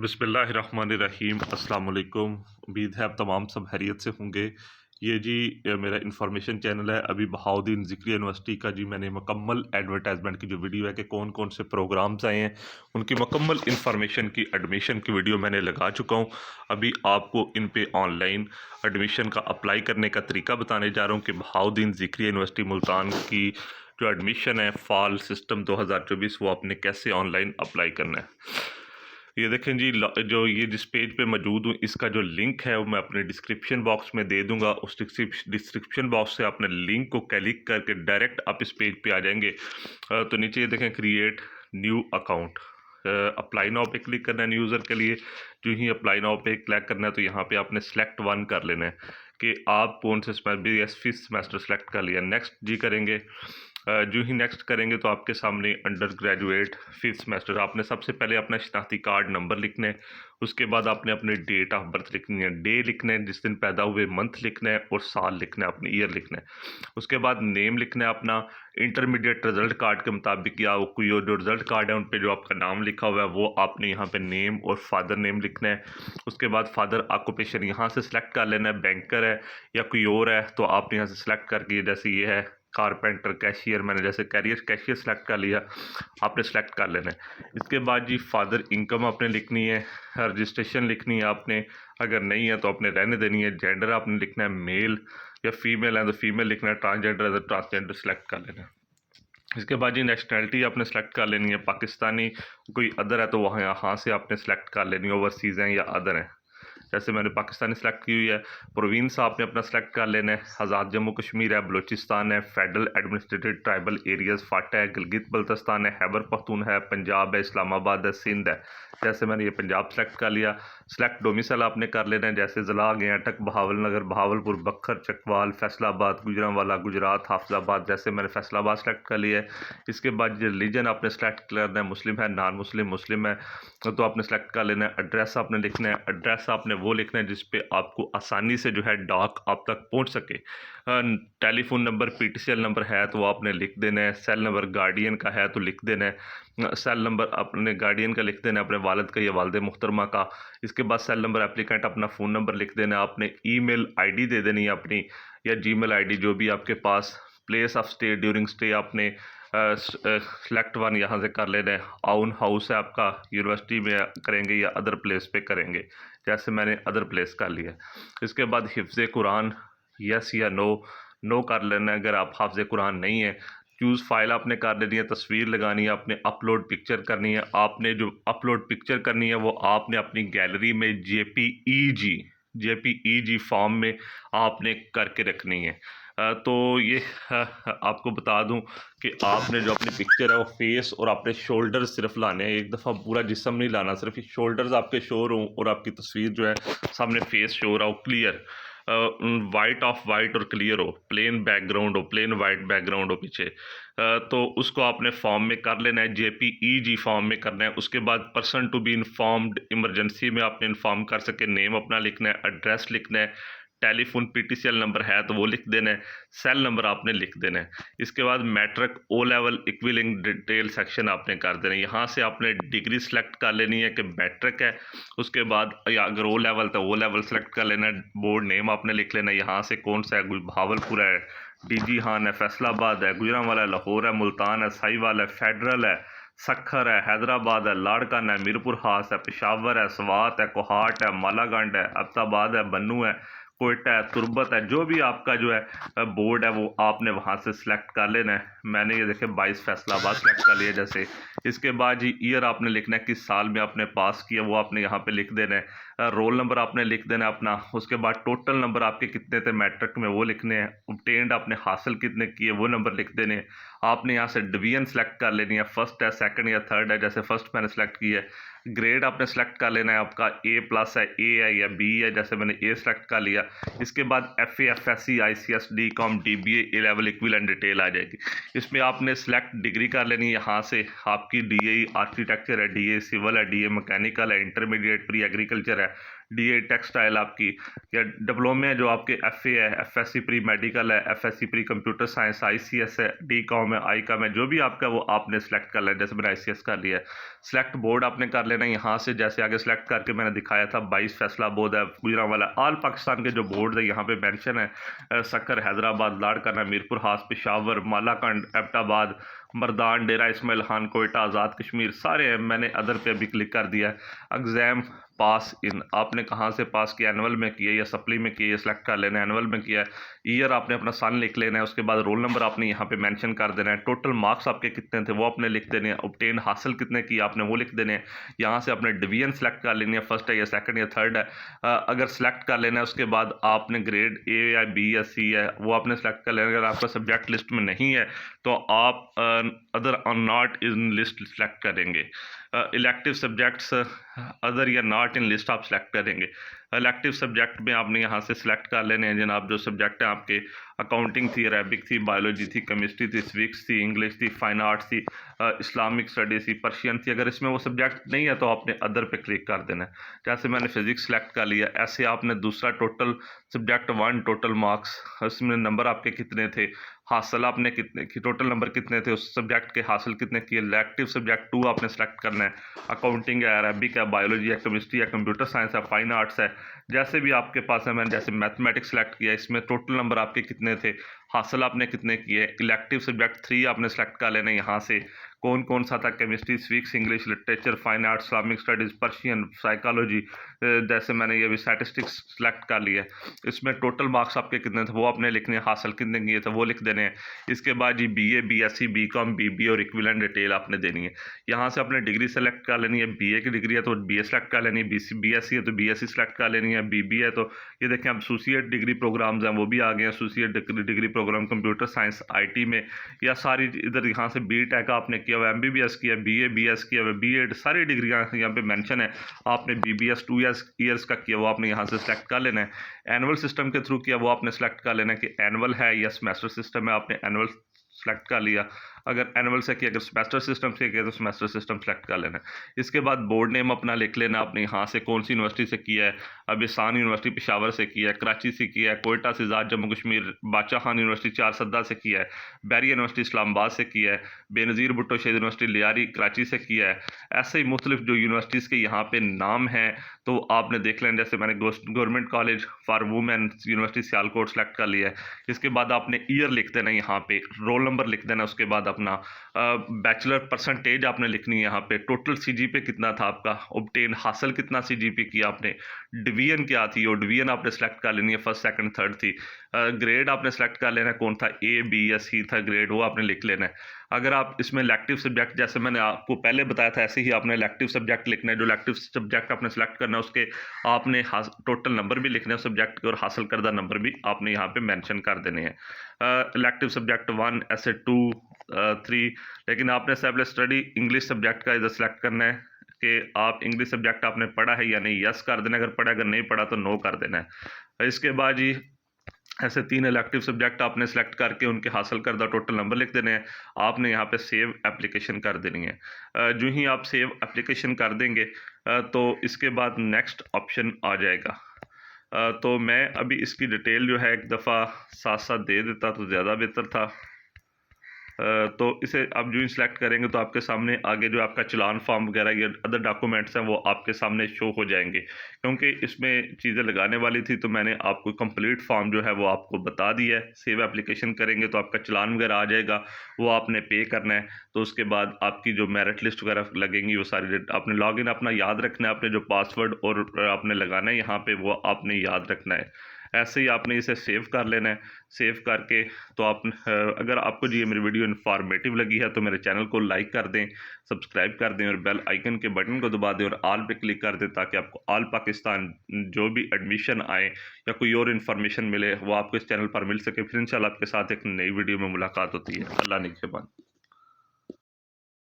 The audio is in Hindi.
बिस्मिल्लाहिर्रहमानिर्रहीम अस्सलाम वालेकुम। उम्मीद है आप तमाम सब खैरियत से होंगे। ये जी मेरा इन्फॉर्मेशन चैनल है। अभी बहाउद्दीन ज़िक्री यूनिवर्सिटी का जी मैंने मुकम्मल एडवर्टाइजमेंट की जो वीडियो है कि कौन कौन से प्रोग्राम्स आए हैं उनकी मुकम्मल इन्फॉर्मेशन की एडमिशन की वीडियो मैंने लगा चुका हूँ। अभी आपको इन पे ऑनलाइन एडमिशन का अप्लाई करने का तरीका बताने जा रहा हूँ कि बहाउद्दीन ज़िक्री यूनिवर्सिटी मुल्तान की जो एडमिशन है फ़ाल सिस्टम 2024 वो आपने कैसे ऑनलाइन अप्लाई करना है। ये देखें जी जो ये जिस पेज पे मौजूद हूँ इसका जो लिंक है वो मैं अपने डिस्क्रिप्शन बॉक्स में दे दूंगा। उस डिस्क्रिप्शन बॉक्स से आपने लिंक को क्लिक करके डायरेक्ट आप इस पेज पे आ जाएंगे। तो नीचे ये देखें create new account, apply now पे क्लिक करना है यूज़र के लिए। जो ही अप्लाई नाउ पे क्लिक करना है तो यहाँ पे आपने सेलेक्ट वन कर लेना है कि आप कौन से फिफ्थ सेमेस्टर सेलेक्ट कर लिया। नेक्स्ट जी करेंगे। जो ही नेक्स्ट करेंगे तो आपके सामने अंडर ग्रेजुएट फिफ्थ सेमेस्टर आपने सबसे पहले अपना शनाख्ती कार्ड नंबर लिखना है। उसके बाद आपने अपने डेट ऑफ बर्थ लिखनी है, डे लिखना है जिस दिन पैदा हुए, मंथ लिखना है और साल लिखना है, अपने ईयर लिखना है। उसके बाद नेम लिखना है अपना इंटरमीडिएट रिजल्ट कार्ड के मुताबिक, या कोई जो रिजल्ट कार्ड है उन पर जो आपका नाम लिखा हुआ है वो आपने यहाँ पे नेम और फादर नेम लिखना है। उसके बाद फादर ऑक्यूपेशन यहाँ से सिलेक्ट कर लेना है, बैंकर है या कोई और है तो आपने यहाँ से सिलेक्ट करके, जैसे ये है कारपेंटर, कैशियर, मैंने जैसे कैरियर कैशियर सेलेक्ट कर लिया, आपने सेलेक्ट कर लेना है। इसके बाद जी फादर इनकम आपने लिखनी है, रजिस्ट्रेशन लिखनी है आपने, अगर नहीं है तो आपने रहने देनी है। जेंडर आपने लिखना है मेल या फीमेल है तो फीमेल लिखना है, ट्रांसजेंडर है तो ट्रांसजेंडर सेलेक्ट कर लेना है। इसके बाद जी नेशनैलिटी आपने सेलेक्ट कर लेनी है, पाकिस्तानी, कोई अदर है तो वहाँ यहाँ से आपने सेलेक्ट कर लेनी है, ओवरसीज़ हैं या अदर हैं। जैसे मैंने पाकिस्तानी सेलेक्ट की हुई है। प्रोविंस आपने अपना सेलेक्ट कर लेना है, आज़ाद जम्मू कश्मीर है, बलूचिस्तान है, फेडरल एडमिनिस्ट्रेटेड ट्राइबल एरियाज़ फाटा है, गिलगित बल्तिस्तान है, खैबर पख्तून है, पंजाब है, इस्लामाबाद है, सिंध है। जैसे मैंने ये पंजाब सेलेक्ट कर लिया। सेलेक्ट डोमिसाइल आपने कर लेना है, जैसे ज़िला गए अटक, बहावल नगर, बहावलपुर, बखर, चकवाल, फैसलाबाद, गुजरांवाला, गुजरात, हाफिजाबाद, जैसे मैंने फैसलाबाद सेलेक्ट कर लिया है। इसके बाद जो रिलीजन आपने सेलेक्ट करना है, मुस्लिम है, नॉन मुस्लिम, मुस्लिम है तो आपने सेलेक्ट कर लेना है। एड्रेस आपने लिखना है, एड्रेस आपने वो लिखना है जिस पे आपको आसानी से जो है डाक आप तक पहुंच सके। टेलीफोन नंबर, पीटीसीएल नंबर है तो वो आपने लिख देना है। सेल नंबर गार्डियन का है तो लिख देना है। सेल नंबर अपने गार्डियन का लिख देना है, अपने वालिद का या वालिद मुहतरमा का। इसके बाद सेल नंबर एप्लीकेंट अपना फ़ोन नंबर लिख देना है। आपने ईमेल आईडी दे देनी है अपनी, या जीमेल आईडी जो भी आपके पास। Place of stay during stay आपने सेलेक्ट वन यहाँ से कर लेना है। आउन हाउस है आपका, यूनिवर्सिटी में करेंगे या अदर प्लेस पे करेंगे, जैसे मैंने अदर प्लेस कर लिया। इसके बाद हिफ्ज़ कुरान, यस या नो, नो कर लेना है अगर आप हाफ़िज़ कुरान नहीं है। चूज़ फाइल आपने कर लेनी है, तस्वीर लगानी है, आपने अपलोड पिक्चर करनी है। आपने जो अपलोड पिक्चर करनी है वो आपने अपनी गैलरी में जेपीईजी फॉर्म में आपने करके रखनी है। तो ये आपको बता दूं कि आपने जो अपनी पिक्चर है वो फेस और अपने शोल्डर्स सिर्फ लाने हैं, एक दफ़ा पूरा जिस्म नहीं लाना, सिर्फ शोल्डर्स आपके शो हो और आपकी तस्वीर जो है सामने फेस शो रहा हो क्लियर, वाइट ऑफ वाइट और क्लियर हो, प्लेन बैकग्राउंड हो, प्लेन वाइट बैकग्राउंड हो पीछे। तो उसको आपने फॉर्म में कर लेना है, जेपीईजी फॉर्म में करना है। उसके बाद person to be informed, emergency में आपने इन्फॉर्म कर सके, नेम अपना लिखना है, एड्रेस लिखना है, टेलीफोन पीटीसीएल नंबर है तो वो लिख देना है, सेल नंबर आपने लिख देना है। इसके बाद matric O level equalling detail section आपने कर देना है। यहाँ से आपने डिग्री सेलेक्ट कर लेनी है कि मैट्रिक है। उसके बाद या अगर ओ लेवल तो ओ लेवल सेलेक्ट कर लेना है। बोर्ड नेम आपने लिख लेना है, यहाँ से कौन सा है, भावलपुर है, डीजी खान है, फैसलाबाद है, गुजरांवाला है, लाहौर है, मुल्तान है, साहिवाल है, फेडरल है, सखर है, हैदराबाद है, लाड़कान है, मीरपुर खास है, पेशावर है, स्वात है, कोहाट है, मालागंड है, अब्ताबाद है, बन्नू है, कोयटा है, तुरबत है। जो भी आपका जो है बोर्ड है वो आपने वहाँ से सिलेक्ट कर लेना है। मैंने ये देखे 22 फैसलाबाद सेलेक्ट कर लिया जैसे। इसके बाद जी ईयर आपने लिखना है, किस साल में आपने पास किया वो आपने यहाँ पे लिख देना है। रोल नंबर आपने लिख देना है अपना। उसके बाद टोटल नंबर आपके कितने थे मैट्रिक में वो लिखने हैं। ऑब्टेन्ड आपने हासिल कितने किए वो नंबर लिख देने हैं। आपने यहाँ से डिवीजन सेलेक्ट कर लेनी है, फर्स्ट है, सेकंड या थर्ड है, जैसे फर्स्ट मैंने सेलेक्ट किया है। ग्रेड आपने सेलेक्ट कर लेना है, आपका A+ है, A है या B है, जैसे मैंने A सेलेक्ट कर लिया। इसके बाद FA, FSC, ICS, DCOM, DBA, A level equivalent detail आ जाएगी। इसमें आपने सेलेक्ट डिग्री कर लेनी है, यहाँ से आपकी DA आर्किटेक्चर है, DA सिविल है, DA मैकेनिकल है, इंटरमीडिएट प्री एग्रीकल्चर है, DA टेक्सटाइल आपकी, या डिप्लोमे जो आपके FA है, FSC प्री मेडिकल है, FSC pre computer science, ICS है, DCOM है, ICOM है, जो भी आपका वो आपने सेलेक्ट कर लेना। जैसे मैंने ICS कर लिया है, सेलेक्ट बोर्ड आपने कर लेना यहाँ से। जैसे आगे सेलेक्ट करके मैंने दिखाया था 22 फैसलाबाद है, गुजरांवाला, ऑल पाकिस्तान के जो बोर्ड है यहाँ पे मेंशन है। सक्कर, हैदराबाद, लाड़काना, मीरपुर हास, पेशावर, मालाकंड, एबटाबाद, मर्दान, डेरा इस्माइल खान, कोयटा, आज़ाद कश्मीर, सारे हैं। मैंने अदर पे अभी क्लिक कर दिया है। एग्ज़ाम पास इन, आपने कहाँ से पास किया, एनुअल में किया या सप्ली में किया, सेलेक्ट कर लेना है। एनुअल में किया है, ईयर आपने अपना सन लिख लेना है। उसके बाद रोल नंबर आपने यहाँ पे मेंशन कर देना है। टोटल मार्क्स आपके कितने थे वो आपने लिख देने हैं। ऑब्टेन हासिल कितने किया आपने वो लिख देने हैं। यहाँ से आपने डिवीजन सेलेक्ट कर लेनी है, फर्स्ट है या सेकंड या थर्ड है। अगर सेलेक्ट कर लेना है उसके बाद आपने ग्रेड A या B या C है वो आपने सेलेक्ट कर लेना है। अगर आपका सब्जेक्ट लिस्ट में नहीं है तो आप other are not in list select करेंगे। इलेक्टिव सब्जेक्ट्स अदर या नॉट इन लिस्ट आप सेलेक्ट करेंगे। इलेक्टिव सब्जेक्ट में आपने यहाँ से सिलेक्ट कर लेने हैं जनाब जो सब्जेक्ट हैं आपके। अकाउंटिंग थी, अरेबिक थी, बायोलॉजी थी, केमिस्ट्री थी, सिविक्स थी, इंग्लिश थी, फाइन आर्ट्स थी, इस्लामिक स्टडीज़ थी, पर्शियन थी। अगर इसमें वो सब्जेक्ट नहीं है तो आपने अदर पे क्लिक कर देना है। जैसे मैंने फिजिक्स सेलेक्ट कर लिया, ऐसे आपने दूसरा टोटल सब्जेक्ट 1 टोटल मार्क्स, उसमें नंबर आपके कितने थे, हासिल आपने कितने की, टोटल नंबर कितने थे उस सब्जेक्ट के, हासिल कितने किए। इलेक्टिव सब्जेक्ट 2 आपने सेलेक्ट करना है। अकाउंटिंग है, अरेबिक है, बायोलॉजी है, केमिस्ट्री है, कंप्यूटर साइंस है, फाइन आर्ट्स है, जैसे भी आपके पास है। मैंने जैसे मैथमेटिक्स सेलेक्ट किया, इसमें टोटल नंबर आपके कितने थे, हासिल आपने कितने किए। इलेक्टिव सब्जेक्ट 3 आपने सेलेक्ट कर लेना यहाँ से, कौन कौन सा था, chemistry, civics, English, literature, fine arts, Islamic studies, Persian, psychology. जैसे मैंने ये भी स्टैटिस्टिक्स सेलेक्ट कर लिया है, इसमें टोटल मार्क्स आपके कितने थे वो आपने लिखने हैं, हासिल कितने किए थे वो लिख देने हैं। इसके बाद जी BA, BSc, BCom, BBA और इक्विवेलेंट डिटेल आपने देनी है। यहाँ से आपने डिग्री सेलेक्ट कर लेनी है। BA की डिग्री है तो BA सेलेक्ट कर लेनी है, BSc है तो BSc सेलेक्ट कर लेनी है, BBA है तो ये देखें अब एसोसिएट डिग्री प्रोग्राम्स हैं वो भी आ गए हैं। Associate degree program computer science IT में, या सारी इधर यहाँ से BTech आपने किया हुआ, MBBS किया, BA BS किया हुआ, B.Ed, सारी डिग्रियाँ यहाँ पे मेंशन है। आपने BBS 2 ईयर्स का किया वो आपने यहाँ से सेलेक्ट कर लेना है। एनुअल सिस्टम के थ्रू किया वो आपने सेलेक्ट कर लेना है कि एनुअल है या सेमेस्टर सिस्टम है, आपने एनुअल सेलेक्ट कर लिया। अगर एनुअल से किया, अगर सेमेस्टर सिस्टम से किया तो सेमेस्टर सिस्टम सेलेक्ट कर लेना है। इसके बाद बोर्ड नेम अपना लिख लेना आपने यहाँ से, कौन सी यूनिवर्सिटी से किया है। अब एहसान यूनिवर्सिटी पेशावर से किया है, कराची से किया है, कोयटा से आज़ाद जम्मू कश्मीर, बादशाह खान यूनिवर्सिटी चारसद्दा से किया है, बैरी यूनिवर्सिटी इस्लामाबाद से किया है, बेनज़ीर भुट्टो शहीद यूनिवर्सिटी लियारी कराची से किया है। ऐसे ही मुख्तलिफ जो यूनिवर्सिटीज़ के यहाँ पे नाम हैं तो आपने देख लेना। जैसे मैंने government college for women university Sialkot select कर लिया है। इसके बाद आपने ईयर लिख देना यहाँ पे, रोल नंबर लिख देना। उसके बाद अपना बैचलर परसेंटेज आपने लिखनी है यहाँ पे, टोटल CGPA कितना था आपका, ऑब्टेन हासिल कितना CGPA किया आपने, डिवीजन क्या थी वो डिवीजन आपने सेलेक्ट कर लेनी है, फर्स्ट सेकंड थर्ड थी। ग्रेड आपने सेलेक्ट कर लेना है, कौन था A B या C था ग्रेड वो आपने लिख लेना है। अगर आप इसमें इलेक्टिव सब्जेक्ट, जैसे मैंने आपको पहले बताया था ऐसे ही आपने इलेक्टिव सब्जेक्ट लिखना है। जो इलेक्टिव सब्जेक्ट आपने सेलेक्ट करना है उसके आपने टोटल नंबर भी लिखना है सब्जेक्ट के, और हासिल करदा नंबर भी आपने यहाँ पे मेंशन कर देने हैं। इलेक्टिव सब्जेक्ट 1 ऐसे 2 3, लेकिन आपने पहले स्टडी इंग्लिश सब्जेक्ट का इधर सेलेक्ट करना है कि आप इंग्लिश सब्जेक्ट आपने पढ़ा है या नहीं, यस कर देना अगर पढ़ा, अगर नहीं पढ़ा तो नो कर देना है। इसके बाद जी ऐसे 3 इलेक्टिव सब्जेक्ट आपने सेलेक्ट करके उनके हासिल करदा टोटल नंबर लिख देने हैं। आपने यहाँ पे सेव एप्लीकेशन कर देनी है। जो ही आप सेव एप्लीकेशन कर देंगे तो इसके बाद नेक्स्ट ऑप्शन आ जाएगा। तो मैं अभी इसकी डिटेल जो है एक दफ़ा साथ साथ दे देता तो ज़्यादा बेहतर था। तो इसे आप जो ही सिलेक्ट करेंगे तो आपके सामने आगे जो आपका चलान फॉर्म वगैरह या अदर डॉक्यूमेंट्स हैं वो आपके सामने शो हो जाएंगे। क्योंकि इसमें चीज़ें लगाने वाली थी तो मैंने आपको कंप्लीट फॉर्म जो है वो आपको बता दिया है। सेव एप्लीकेशन करेंगे तो आपका चलान वगैरह आ जाएगा, वो आपने पे करना है। तो उसके बाद आपकी जो मेरिट लिस्ट वगैरह लगेंगी वो सारी आपने लॉगिन अपना याद रखना है, अपने जो पासवर्ड और आपने लगाना है यहाँ पे वो आपने याद रखना है। ऐसे ही आपने इसे सेव कर लेना है। सेव करके तो आप अगर आपको जी मेरी वीडियो इन्फॉर्मेटिव लगी है तो मेरे चैनल को लाइक कर दें, सब्सक्राइब कर दें और बेल आइकन के बटन को दबा दें और ऑल पे क्लिक कर दें ताकि आपको ऑल पाकिस्तान जो भी एडमिशन आए या कोई और इन्फॉर्मेशन मिले वो आपको इस चैनल पर मिल सके। फिर इंशाल्लाह आपके साथ एक नई वीडियो में मुलाकात होती है। अल्लाह निगहबान।